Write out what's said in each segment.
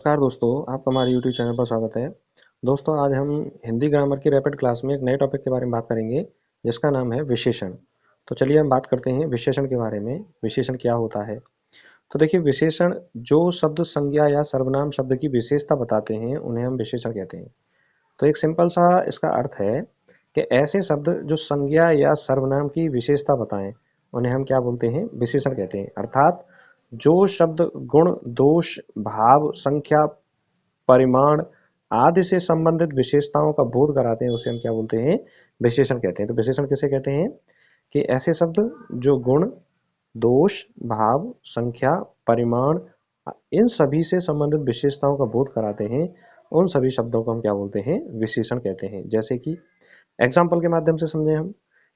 नमस्कार दोस्तों, आपका हमारे YouTube चैनल पर स्वागत है। दोस्तों, आज हम हिंदी ग्रामर की रैपिड क्लास में एक नए टॉपिक के बारे में बात करेंगे, जिसका नाम है विशेषण। तो चलिए हम बात करते हैं विशेषण के बारे में। विशेषण क्या होता है? तो देखिए, विशेषण जो शब्द संज्ञा या सर्वनाम शब्द की विशेषता बताते हैं, उन्हें हम विशेषण कहते हैं। तो एक सिंपल सा इसका अर्थ है कि ऐसे शब्द जो संज्ञा या सर्वनाम की विशेषता बताएं, उन्हें हम क्या बोलते हैं? विशेषण कहते हैं। अर्थात जो शब्द गुण, दोष, भाव, संख्या, परिमाण आदि से संबंधित विशेषताओं का बोध कराते हैं, उसे हम क्या बोलते हैं? विशेषण कहते हैं। तो विशेषण किसे कहते हैं? कि ऐसे शब्द जो गुण, दोष, भाव, संख्या, परिमाण इन सभी से संबंधित विशेषताओं का बोध कराते हैं, उन सभी शब्दों को हम क्या बोलते हैं? विशेषण कहते हैं। जैसे कि एग्जाम्पल के माध्यम से समझें हम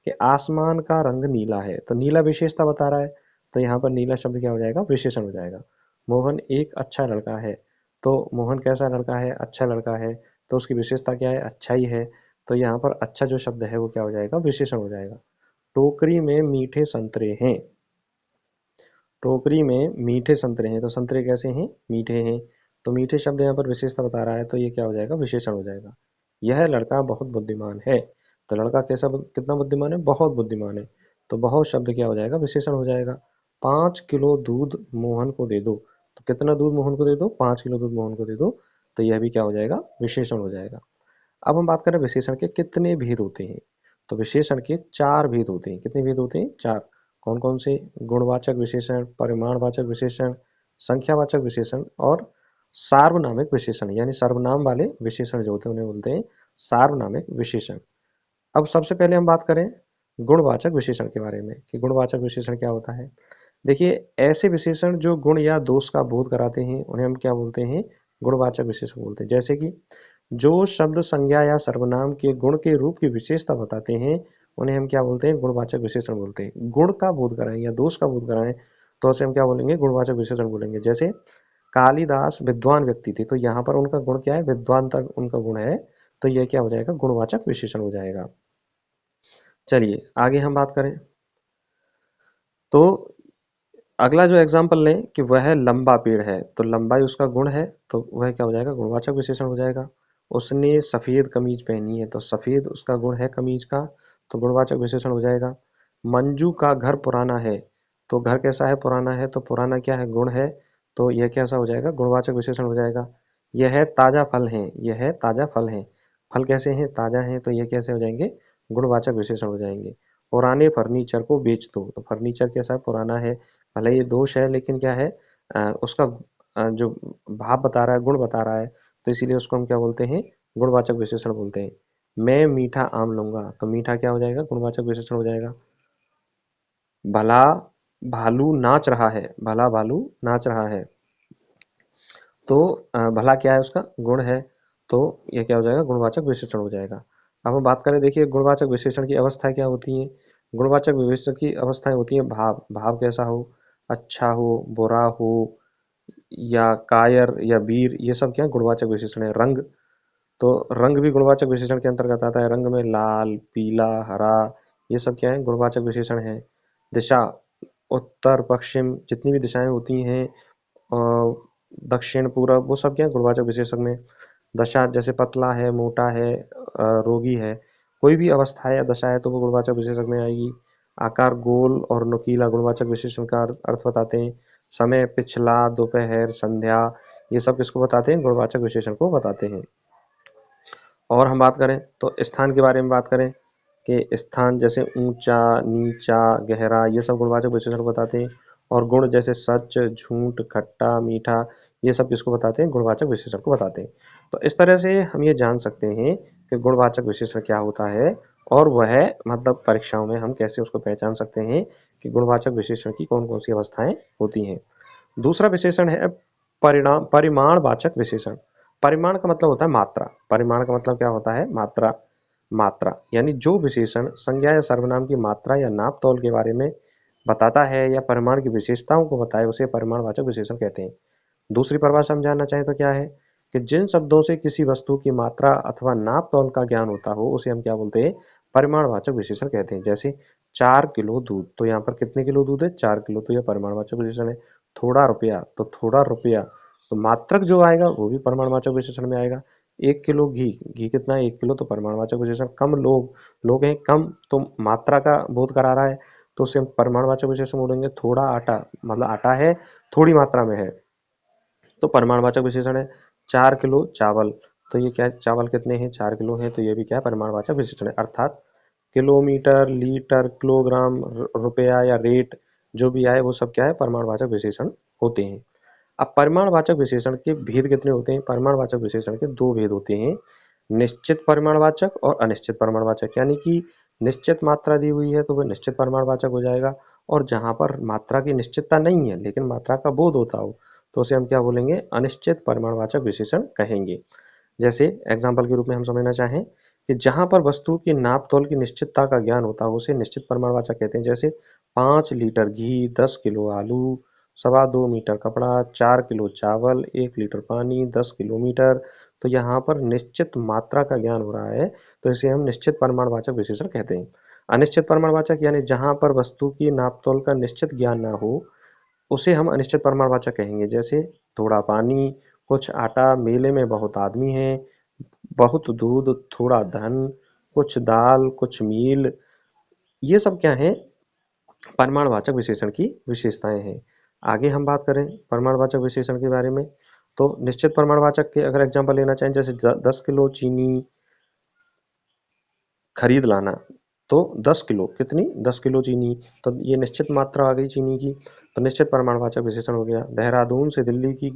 कि आसमान का रंग नीला है, तो नीला विशेषता बता रहा है, तो यहाँ पर नीला शब्द क्या हो जाएगा? विशेषण हो जाएगा। मोहन एक अच्छा लड़का है, तो मोहन कैसा लड़का है? अच्छा लड़का है, तो उसकी विशेषता क्या है? अच्छा ही है, तो यहाँ पर अच्छा जो शब्द है वो क्या हो जाएगा? विशेषण हो जाएगा। टोकरी में मीठे संतरे हैं, टोकरी में मीठे संतरे हैं, तो संतरे कैसे हैं? मीठे हैं, तो मीठे शब्द यहाँ पर विशेषता बता रहा है, तो ये क्या हो जाएगा? विशेषण हो जाएगा। यह लड़का बहुत बुद्धिमान है, तो लड़का कैसा कितना बुद्धिमान है? बहुत बुद्धिमान है, तो बहुत शब्द क्या हो जाएगा? विशेषण हो जाएगा। 5 किलो दूध मोहन को दे दो, तो कितना दूध मोहन को दे दो? 5 किलो दूध मोहन को दे दो, तो यह भी क्या हो जाएगा? विशेषण हो जाएगा। अब हम बात करें विशेषण के कितने भेद होते हैं। तो विशेषण के 4 भेद होते हैं। कितने भेद होते हैं? 4। कौन कौन से? गुणवाचक विशेषण, परिमाणवाचक विशेषण, संख्यावाचक विशेषण और सार्वनामिक विशेषण। यानी सर्वनाम वाले विशेषण जो होते हैं उन्हें बोलते हैं सार्वनामिक विशेषण। अब सबसे पहले हम बात करें गुणवाचक विशेषण के बारे में कि गुणवाचक विशेषण क्या होता है। देखिए, ऐसे विशेषण जो गुण या दोष का बोध कराते हैं, उन्हें हम क्या बोलते हैं? गुणवाचक विशेषण बोलते हैं। जैसे कि जो शब्द संज्ञा या सर्वनाम के गुण के रूप की विशेषता बताते हैं, उन्हें हम क्या बोलते हैं? गुणवाचक विशेषण बोलते हैं। गुण का बोध कराएं या दोष का बोध कराएं, तो उसे हम क्या बोलेंगे? गुणवाचक विशेषण बोलेंगे। जैसे कालिदास विद्वान व्यक्ति थे, तो यहाँ पर उनका गुण क्या है? विद्वानता उनका गुण है, तो यह क्या हो जाएगा? गुणवाचक विशेषण हो जाएगा। चलिए आगे हम बात करें, तो अगला जो एग्जाम्पल लें कि वह लंबा पेड़ है, तो लंबाई उसका गुण है, तो वह क्या हो जाएगा? गुणवाचक विशेषण हो जाएगा। उसने सफेद कमीज पहनी है, तो सफेद उसका गुण है कमीज का, तो गुणवाचक विशेषण हो जाएगा। मंजू का घर पुराना है, तो घर कैसा है? पुराना है, तो पुराना क्या है? गुण है, तो यह कैसा हो जाएगा? गुणवाचक विशेषण हो जाएगा। यह ताजा फल है, यह ताजा फल है, फल कैसे हैं? ताजा हैं, तो यह कैसे हो जाएंगे? गुणवाचक विशेषण हो जाएंगे। पुराने फर्नीचर को बेच दो, तो फर्नीचर कैसा है? पुराना है, भले ये दोष है लेकिन क्या है? उसका जो भाव बता रहा है, गुण बता रहा है, तो इसीलिए उसको हम क्या बोलते हैं? गुणवाचक विशेषण बोलते हैं। मैं मीठा आम लूंगा, तो मीठा क्या हो जाएगा? गुणवाचक विशेषण हो जाएगा। भला भालू नाच रहा है, भला भालू नाच रहा है, तो भला क्या है? उसका गुण है, तो यह क्या हो जाएगा? गुणवाचक विशेषण हो जाएगा। अब हम बात करें, देखिए गुणवाचक विशेषण की अवस्थाएं क्या होती हैं। गुणवाचक विशेषण की अवस्थाएं होती हैं भाव, भाव कैसा हो? अच्छा हो, बुरा हो, या कायर या वीर, ये सब क्या गुणवाचक विशेषण है। रंग, तो रंग भी गुणवाचक विशेषण के अंतर्गत आता है। रंग में लाल, पीला, हरा, ये सब क्या है? गुणवाचक विशेषण है। दिशा, उत्तर, पश्चिम, जितनी भी दिशाएं होती हैं, दक्षिण, पूरब, वो सब क्या है? गुणवाचक विशेषण में। दशा, जैसे पतला है, मोटा है, रोगी है, कोई भी अवस्था है या दशा है, तो वो गुणवाचक विशेषण में आएगी। आकार गोल और नुकीला, गुणवाचक विशेषण का अर्थ बताते हैं। समय, पिछला, दोपहर, संध्या, ये सब किसको बताते हैं? गुणवाचक विशेषण को बताते हैं। और हम बात करें तो स्थान के बारे में बात करें कि स्थान जैसे ऊंचा, नीचा, गहरा, ये सब गुणवाचक विशेषण को बताते हैं। और गुण जैसे सच, झूठ, खट्टा, मीठा, ये सब किसको बताते हैं? गुणवाचक विशेषण को बताते हैं। तो इस तरह से हम ये जान सकते हैं कि गुणवाचक विशेषण क्या होता है, और वह मतलब परीक्षाओं में हम कैसे उसको पहचान सकते हैं कि गुणवाचक विशेषण की कौन कौन सी अवस्थाएं होती हैं। दूसरा विशेषण है परिणाम परिमाणवाचक विशेषण। परिमाण का मतलब होता है मात्रा, परिमाण का मतलब क्या होता है? मात्रा। मात्रा यानी जो विशेषण संज्ञा या सर्वनाम की मात्रा या नाप तौल के बारे में बताता है या परिमाण की विशेषताओं को बताए, उसे परिमाणवाचक विशेषण कहते हैं। दूसरी परिभाषा हम जानना चाहें तो क्या है कि जिन शब्दों से किसी वस्तु की मात्रा अथवा नाप तौल का ज्ञान होता हो, उसे हम क्या बोलते हैं? परिमाणवाचक विशेषण कहते हैं। जैसे 4 किलो दूध, तो यहाँ पर कितने किलो दूध है? 4 किलो, तो यह परिमाणवाचक विशेषण है। थोड़ा रुपया, तो थोड़ा रुपया, तो मात्रक जो आएगा वो भी परिमाणवाचक विशेषण में आएगा। 1 किलो घी, घी कितना है 1 किलो, तो परिमाणवाचक विशेषण। कम लोग, लोग हैं कम, तो मात्रा का बोध करा रहा है, तो उसे हम परिमाणवाचक विशेषण बोलेंगे। थोड़ा आटा, मतलब आटा है थोड़ी मात्रा में है, तो परिमाणवाचक विशेषण है। 4 किलो चावल, तो ये क्या है, चावल कितने हैं 4 किलो हैं, तो ये भी क्या है परिमाणवाचक विशेषण है। अर्थात किलोमीटर, लीटर, किलोग्राम, रुपया या रेट जो भी आए वो सब क्या है परिमाणवाचक विशेषण होते हैं। अब परिमाणवाचक विशेषण के भेद कितने होते हैं? परिमाणवाचक विशेषण के दो भेद होते हैं, निश्चित परिमाणवाचक और अनिश्चित परिमाणवाचक। यानी कि निश्चित मात्रा दी हुई है तो वह निश्चित परिमाणवाचक हो जाएगा, और जहां पर मात्रा की निश्चितता नहीं है लेकिन मात्रा का बोध होता हो तो उसे हम क्या बोलेंगे, अनिश्चित परिमाणवाचक विशेषण कहेंगे। जैसे एग्जाम्पल के रूप में हम समझना चाहें कि जहां पर वस्तु की नाप तोल की निश्चितता का ज्ञान होता है उसे निश्चित परिमाणवाचक कहते हैं। जैसे 5 लीटर घी, 10 किलो आलू, 2.25 मीटर कपड़ा, 4 किलो चावल, 1 लीटर पानी, 10 किलोमीटर। तो यहाँ पर निश्चित मात्रा का ज्ञान हो रहा है, तो इसे हम निश्चित परिमाणवाचक विशेषण कहते हैं। अनिश्चित परिमाणवाचक यानी जहां पर वस्तु की नापतोल का निश्चित ज्ञान ना हो उसे हम अनिश्चित परिमाणवाचक कहेंगे। जैसे थोड़ा पानी, कुछ आटा, मेले में बहुत आदमी हैं, बहुत दूध, थोड़ा धन, कुछ दाल, कुछ मील। ये सब क्या है परिमाणवाचक विशेषण की विशेषताएं हैं। आगे हम बात करें परिमाणवाचक विशेषण के बारे में, तो निश्चित परिमाणवाचक के अगर एग्जांपल लेना चाहें, जैसे 10 किलो चीनी खरीद लाना, तो 10 किलो कितनी, 10 किलो चीनी, तो ये निश्चित मात्रा आ गई चीनी की, तो निश्चित परिमाणवाचक विशेषण हो गया। देहरादून से दिल्ली की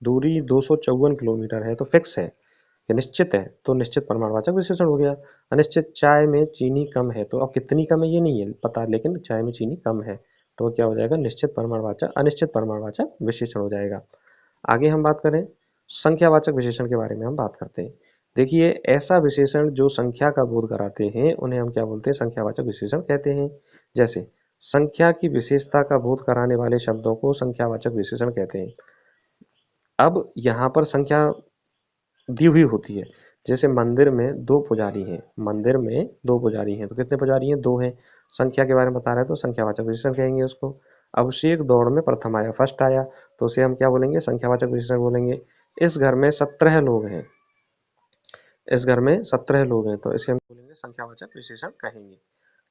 दूरी 254 किलोमीटर है, तो फिक्स है, ये निश्चित है, तो निश्चित परिमाणवाचक विशेषण हो गया। अनिश्चित, चाय में चीनी कम है, तो अब कितनी कम है ये नहीं है पता, लेकिन चाय में चीनी कम है, तो क्या हो जाएगा निश्चित परिमाणवाचक, अनिश्चित परिमाणवाचक विशेषण हो जाएगा। आगे हम बात करें संख्यावाचक विशेषण के बारे में हम बात करते हैं। देखिए ऐसा विशेषण जो संख्या का बोध कराते हैं उन्हें हम क्या बोलते हैं, संख्यावाचक विशेषण कहते हैं। जैसे संख्या की विशेषता का बोध कराने वाले शब्दों को संख्यावाचक विशेषण कहते हैं। अब यहाँ पर संख्या दी हुई होती है, जैसे मंदिर में 2 पुजारी हैं, मंदिर में 2 पुजारी हैं, तो कितने पुजारी हैं 2 हैं, संख्या के बारे में बता रहा है तो संख्यावाचक विशेषण कहेंगे उसको। अभिषेक दौड़ में प्रथम आया, फर्स्ट आया, तो उसे हम क्या बोलेंगे, संख्यावाचक विशेषण बोलेंगे। इस घर में 17 लोग हैं, इस घर में 17 लोग हैं, तो इसे हम बोलेंगे संख्यावाचक विशेषण कहेंगे।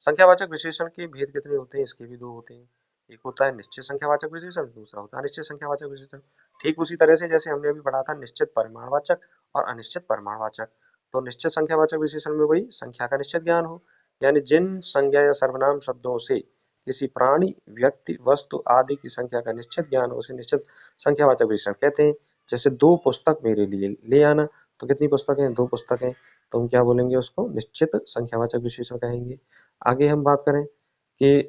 संख्यावाचक विशेषण के भेद कितने होते हैं, इसके भी 2 होते हैं। एक होता है निश्चित संख्यावाचक विशेषण, दूसरा होता है अनिश्चित संख्यावाचक विशेषण। ठीक उसी तरह से जैसे हमने अभी पढ़ा था निश्चित परिमाणवाचक और अनिश्चित परिमाणवाचक। तो निश्चित संख्यावाचक विशेषण में वही संख्या का निश्चित ज्ञान हो, यानी जिन संज्ञा या सर्वनाम शब्दों से किसी प्राणी, व्यक्ति, वस्तु आदि की संख्या का निश्चित ज्ञान हो उसे निश्चित संख्यावाचक विशेषण कहते हैं। जैसे 2 पुस्तक मेरे लिए ले आना, तो कितनी पुस्तकें, 2 पुस्तकें, तो हम क्या बोलेंगे उसको, निश्चित संख्यावाचक विशेषण कहेंगे। आगे हम बात करें कि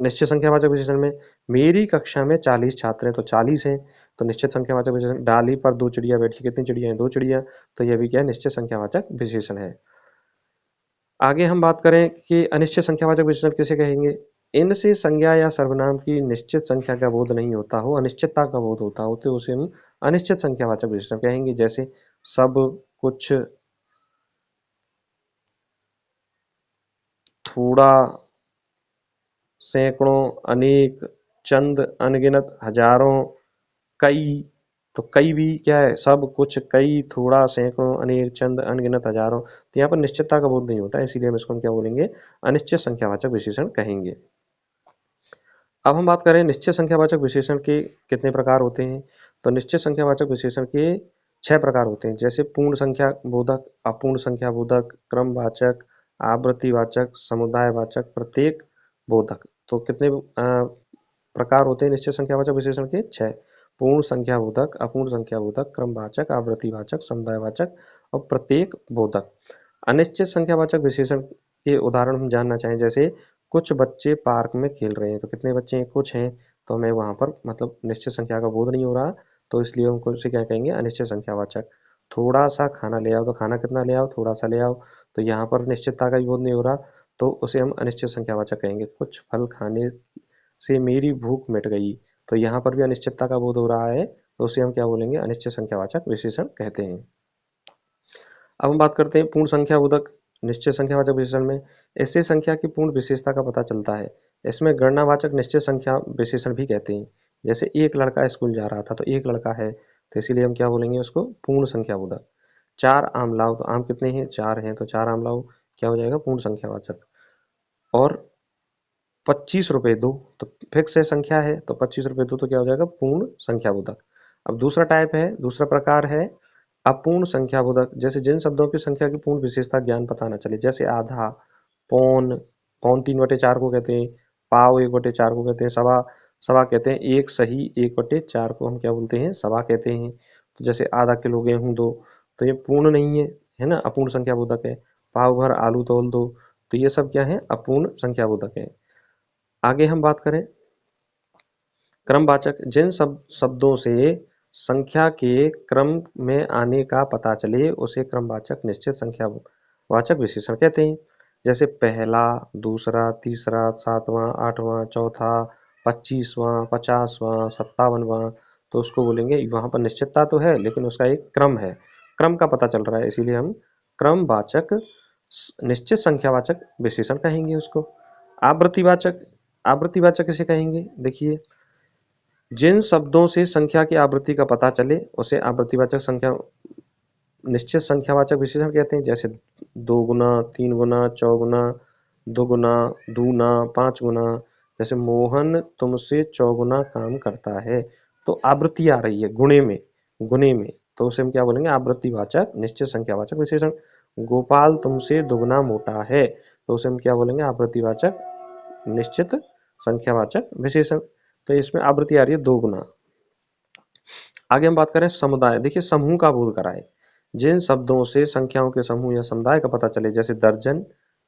निश्चित संख्यावाचक विशेषण में मेरी कक्षा में 40 छात्र हैं, तो 40 हैं, तो निश्चित संख्यावाचक विशेषण। डाली पर 2 चिड़िया बैठी, कितनी चिड़िया हैं, 2 चिड़िया, तो यह भी क्या है निश्चित संख्यावाचक विशेषण है। आगे हम बात करें कि अनिश्चित संख्यावाचक विशेषण किसे कहेंगे, इनसे संज्ञा या सर्वनाम की निश्चित संख्या का बोध नहीं होता हो, अनिश्चितता का बोध होता हो, तो उसे हम अनिश्चित संख्यावाचक विशेषण कहेंगे। जैसे सब, कुछ, थोड़ा, सैकड़ों, अनेक, चंद, अनगिनत, हजारों, कई। तो कई भी क्या है, सब, कुछ, कई, थोड़ा, सैकड़ों, अनेक, चंद, अनगिनत, हजारों। तो यहाँ पर निश्चितता का बोध नहीं होता है, इसीलिए हम इसको क्या बोलेंगे, अनिश्चित संख्यावाचक विशेषण कहेंगे। अब हम बात करें निश्चित संख्यावाचक विशेषण के कितने प्रकार होते हैं, तो निश्चित संख्यावाचक विशेषण के 6 प्रकार होते हैं। जैसे पूर्ण संख्या बोधक, अपूर्ण संख्या बोधक, क्रमवाचक, आवृत्तिवाचक, समुदायवाचक, प्रत्येक बोधक। तो कितने प्रकार होते हैं निश्चित संख्यावाचक विशेषण के, 6। पूर्ण संख्या बोधक, अपूर्ण संख्या बोधक, क्रमवाचक, आवृत्तिवाचक, समुदायवाचक और प्रत्येक बोधक। अनिश्चित संख्यावाचक विशेषण के उदाहरण हम जानना चाहें, जैसे कुछ बच्चे पार्क में खेल रहे हैं, तो कितने बच्चे हैं, कुछ हैं, तो हमें वहां पर मतलब निश्चित संख्या का बोध नहीं हो रहा, तो इसलिए हम उसे क्या कहेंगे, अनिश्चित संख्यावाचक। थोड़ा सा खाना ले आओ, तो खाना कितना ले आओ, थोड़ा सा ले आओ, तो यहाँ पर निश्चितता का भी बोध नहीं हो रहा, तो उसे हम अनिश्चित संख्यावाचक कहेंगे। कुछ फल खाने से मेरी भूख मिट गई, तो यहाँ पर भी अनिश्चितता का बोध हो रहा है, तो उसे हम क्या बोलेंगे, अनिश्चित संख्यावाचक विशेषण कहते हैं। अब हम बात करते हैं पूर्ण संख्या बोधक निश्चित संख्यावाचक विशेषण में। इससे संख्या की पूर्ण विशेषता का पता चलता है, इसमें गणनावाचक निश्चित संख्या विशेषण भी कहते हैं। जैसे एक लड़का स्कूल जा रहा था तो एक लड़का है, तो इसीलिए हम क्या बोलेंगे उसको, पूर्ण संख्याबोधक। 4 आम लाओ, तो आम कितने हैं, 4 हैं, तो 4 आम लाओ क्या हो जाएगा, पूर्ण संख्यावाचक। और 25 रुपए दो, तो फिक्स है संख्या है, तो 25 रुपए दो तो क्या हो जाएगा, पूर्ण संख्याबोधक। अब दूसरा टाइप है, दूसरा प्रकार है अपूर्ण संख्याबोधक। जैसे जिन शब्दों की संख्या की पूर्ण विशेषता ज्ञान पता न चले, जैसे आधा, पौन, पौन 3/4 को कहते हैं, पाव 1/4 को कहते हैं, सवा, सवा कहते हैं, एक सही 1/4 को हम क्या बोलते हैं, सवा कहते हैं। तो जैसे आधा किलो गेहूं दो, तो ये पूर्ण नहीं है ना, अपूर्ण संख्याबोधक है। पाव भर आलू तौल दो, तो ये सब क्या है, अपूर्ण संख्याबोधक है। आगे हम बात करें क्रमवाचक। जिन शब्दों से संख्या के क्रम में आने का पता चले उसे क्रमवाचक निश्चित संख्यावाचक विशेषण कहते हैं। जैसे पहला, दूसरा, तीसरा, सातवां, आठवां, चौथा, 25वां, 50वां, 57वां, तो उसको बोलेंगे, वहां पर निश्चितता तो है लेकिन उसका एक क्रम है, क्रम का पता चल रहा है, इसीलिए हम क्रमवाचक निश्चित संख्यावाचक विशेषण कहेंगे उसको। आवृत्तिवाचक, आवृत्तिवाचक किसे कहेंगे, देखिए, जिन शब्दों से संख्या की आवृत्ति का पता चले उसे आवृत्तिवाचक संख्या निश्चित संख्यावाचक विशेषण कहते हैं। जैसे 2 गुना, 3 गुना, चौगुना, 2 गुना, दूना, 5 गुना। जैसे मोहन तुमसे चौगुना काम करता है, तो आवृत्ति आ रही है गुणे में, गुणे में, तो उसे हम क्या बोलेंगे, आवृत्तिवाचक निश्चित संख्यावाचक विशेषण। गोपाल तुमसे दुगना मोटा है, तो उसे हम क्या बोलेंगे, आवृत्तिवाचक निश्चित संख्यावाचक विशेषण। तो इसमें आवृत्ति आ रही है 2 गुना। आगे हम बात करें समुदाय। देखिए, समूह का बोध कराए। जिन शब्दों से संख्याओं के समूह या समुदाय का पता चले, जैसे दर्जन,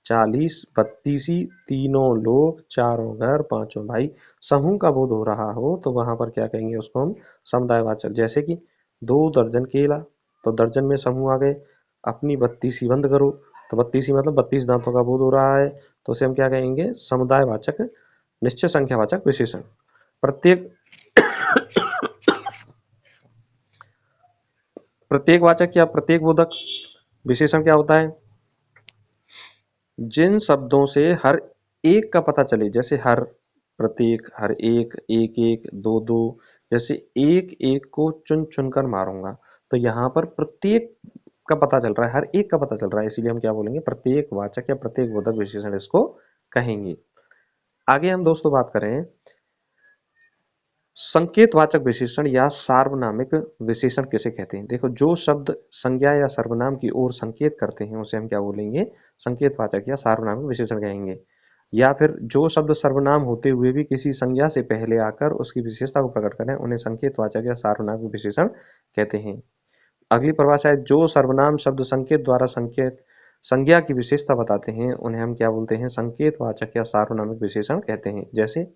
40, बत्तीसी, तीनों लोग, चारों घर, पांचों भाई, समूह का बोध हो रहा हो तो वहां पर क्या कहेंगे, उसको हम समुदायवाचक। जैसे कि 2 दर्जन केला, तो दर्जन में समूह आ गए। अपनी बत्तीसी बंद करो, तो बत्तीसी मतलब 32 दांतों का बोध हो रहा है, तो उसे हम क्या कहेंगे, समुदायवाचक निश्चित संख्यावाचक विशेषण। प्रत्येक प्रत्येकवाचक या प्रत्येकबोधक विशेषण क्या होता है, जिन शब्दों से हर एक का पता चले, जैसे हर, प्रत्येक, हर एक, एक एक, दो दो। जैसे एक एक को चुन चुन कर मारूंगा, तो यहाँ पर प्रत्येक का पता चल रहा है, हर एक का पता चल रहा है, इसीलिए हम क्या बोलेंगे, प्रत्येकवाचक या प्रत्येकबोधक विशेषण इसको कहेंगे। आगे हम दोस्तों बात करें संकेतवाचक विशेषण या सार्वनामिक विशेषण किसे कहते हैं। देखो, जो शब्द संज्ञा या सर्वनाम की ओर संकेत करते हैं उसे हम क्या बोलेंगे, संकेतवाचक या सार्वनामिक विशेषण कहेंगे। या फिर जो शब्द सर्वनाम होते हुए भी किसी संज्ञा से पहले आकर उसकी विशेषता को प्रकट करें उन्हें संकेतवाचक या सार्वनामिक विशेषण कहते हैं। अगली परिभाषा है, जो सर्वनाम शब्द संकेत द्वारा संकेत संज्ञा की विशेषता बताते हैं उन्हें हम क्या बोलते हैं, संकेतवाचक या सार्वनामिक विशेषण कहते हैं। जैसे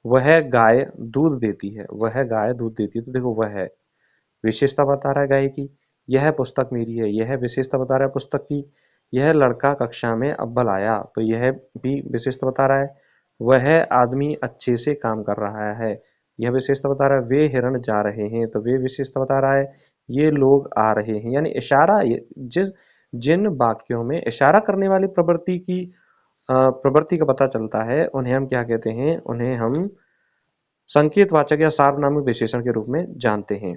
वह गाय दूध देती है, वह गाय दूध देती है, तो देखो वह विशेषता बता रहा है गाय की। यह पुस्तक मेरी है, यह विशेषता बता रहा है पुस्तक की। यह लड़का कक्षा में अव्वल आया, तो यह भी विशेषता बता रहा है। वह आदमी अच्छे से काम कर रहा है, यह विशेषता बता रहा है। वे हिरण जा रहे हैं, तो वे विशेषता बता रहा है। ये लोग आ रहे हैं, यानी इशारा, जिस जिन वाक्यों में इशारा करने वाली प्रवृत्ति का पता चलता है उन्हें हम क्या कहते हैं, उन्हें हम संकेतवाचक या सार्वनामिक विशेषण के रूप में जानते हैं।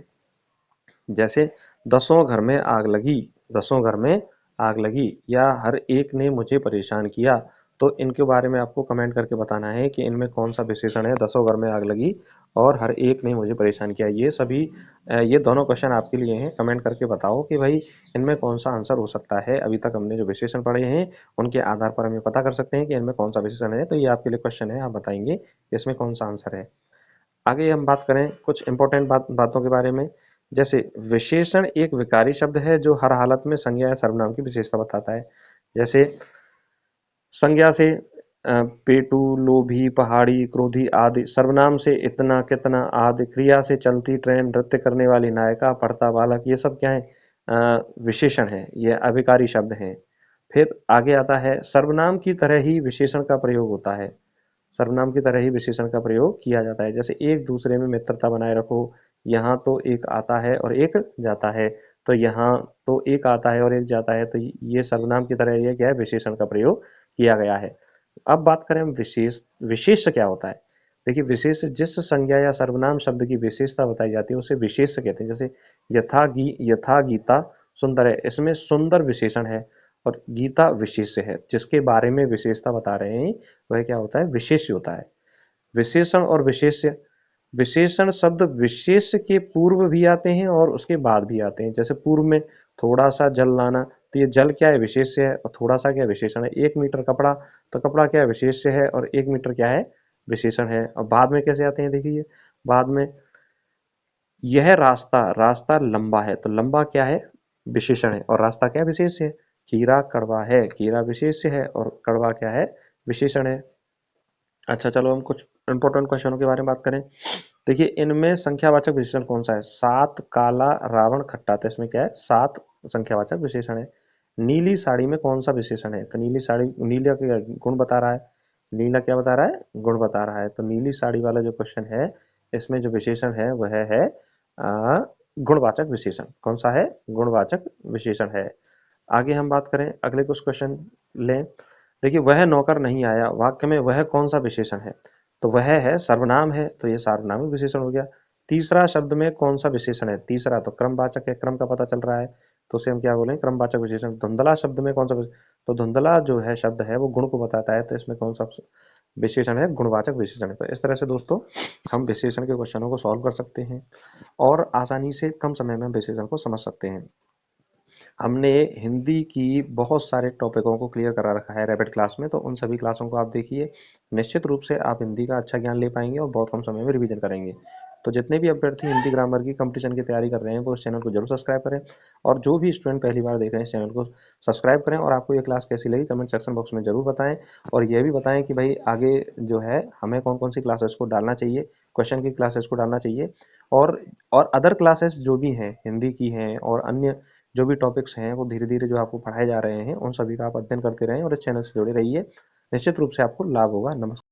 जैसे दसों घर में आग लगी, दसों घर में आग लगी, या हर एक ने मुझे परेशान किया। तो इनके बारे में आपको कमेंट करके बताना है कि इनमें कौन सा विशेषण है, दसों घर में आग लगी और हर एक ने मुझे परेशान किया। ये दोनों क्वेश्चन आपके लिए हैं, कमेंट करके बताओ कि भाई इनमें कौन सा आंसर हो सकता है। अभी तक हमने जो विशेषण पढ़े हैं उनके आधार पर हम ये पता कर सकते हैं कि इनमें कौन सा विशेषण है। तो ये आपके लिए क्वेश्चन है, आप बताएंगे इसमें कौन सा आंसर है। आगे हम बात करें कुछ इंपॉर्टेंट बातों के बारे में। जैसे विशेषण एक विकारी शब्द है जो हर हालत में संज्ञा या सर्वनाम की विशेषता बताता है। जैसे संज्ञा से पेटू, लोभी, पहाड़ी, क्रोधी आदि। सर्वनाम से इतना, कितना आदि। क्रिया से चलती ट्रेन, नृत्य करने वाली नायिका, पढ़ता बालक। ये सब क्या है, विशेषण है, ये अविकारी शब्द हैं। फिर आगे आता है सर्वनाम की तरह ही विशेषण का प्रयोग होता है, सर्वनाम की तरह ही विशेषण का प्रयोग किया जाता है। जैसे एक दूसरे में मित्रता बनाए रखो, यहाँ तो एक आता है और एक जाता है, तो यहाँ तो एक आता है और एक जाता है, तो ये सर्वनाम की तरह ये क्या है, विशेषण का प्रयोग किया गया है। अब बात करें हम विशेष, विशेष्य क्या होता है। देखिए विशेष जिस संज्ञा या सर्वनाम शब्द की विशेषता बताई जाती है उसे विशेष्य कहते हैं। जैसे यथा गीता सुंदर है, इसमें सुंदर विशेषण है और गीता विशेष्य है। जिसके बारे में विशेषता बता रहे हैं वह क्या होता है, विशेष्य होता है। विशेषण और विशेष्य, विशेषण शब्द विशेष्य के पूर्व भी आते हैं और उसके बाद भी आते हैं। जैसे पूर्व में थोड़ा सा जल लाना, तो ये जल क्या है, विशेष्य है, और थोड़ा सा क्या विशेषण है। 1 मीटर कपड़ा, तो कपड़ा क्या है, विशेष्य है, और 1 मीटर क्या है, विशेषण है। और बाद में कैसे आते हैं देखिए, बाद में यह रास्ता, रास्ता लंबा है, तो लंबा क्या है, विशेषण है, और रास्ता क्या है, विशेष्य है। खीरा कड़वा है, खीरा विशेष्य है और कड़वा क्या है, विशेषण है। अच्छा चलो हम कुछ इंपॉर्टेंट क्वेश्चनों के बारे में बात करें। देखिए इनमें संख्यावाचक विशेषण कौन सा है, सात काला रावण खट्टा, तो इसमें क्या है, सात संख्यावाचक विशेषण है। नीली साड़ी में कौन सा विशेषण है, तो नीली साड़ी, नीला क्या गुण बता रहा है, नीला क्या बता रहा है, गुण बता रहा है। तो नीली साड़ी वाला जो क्वेश्चन है, इसमें जो विशेषण है वह है गुणवाचक विशेषण। कौन सा है, गुणवाचक विशेषण है। आगे हम बात करें, अगले कुछ क्वेश्चन लें। देखिए वह नौकर नहीं आया, वाक्य में वह कौन सा विशेषण है, तो वह है सर्वनाम है, तो ये सार्वनामिक विशेषण हो गया। तीसरा शब्द में कौन सा विशेषण है, तीसरा तो क्रमवाचक है, क्रम का पता चल रहा है, तो उसे हम क्या बोलें, क्रमवाचक विशेषण। धुंधला शब्द में कौन सा तो धुंधला जो है शब्द है वो गुण को बताता है, तो इसमें कौन सा विशेषण है, गुणवाचक विशेषण है। तो इस तरह से दोस्तों हम विशेषण के क्वेश्चनों को सॉल्व कर सकते हैं और आसानी से कम समय में विशेषण को समझ सकते हैं। हमने हिंदी की बहुत सारे टॉपिकों को क्लियर करा रखा है रैपिड क्लास में, तो उन सभी क्लासों को आप देखिए। निश्चित रूप से आप हिंदी का अच्छा ज्ञान ले पाएंगे और बहुत कम समय में रिवीजन करेंगे। तो जितने भी अभ्यर्थी हिंदी ग्रामर की कंपटीशन की तैयारी कर रहे हैं वो इस चैनल को जरूर सब्सक्राइब करें, और जो भी स्टूडेंट पहली बार देख रहे हैं इस चैनल को सब्सक्राइब करें। और आपको ये क्लास कैसी लगी कमेंट सेक्शन बॉक्स में जरूर बताएं, और ये भी बताएं कि भाई आगे जो है हमें कौन कौन सी क्लासेस को डालना चाहिए, क्वेश्चन की क्लासेस को डालना चाहिए। और और अदर क्लासेस जो भी हैं हिंदी की हैं और अन्य जो भी टॉपिक्स हैं वो धीरे धीरे जो आपको पढ़ाए जा रहे हैं उन सभी का आप अध्ययन करते रहें और इस चैनल से जुड़े रहिए। निश्चित रूप से आपको लाभ होगा। नमस्कार।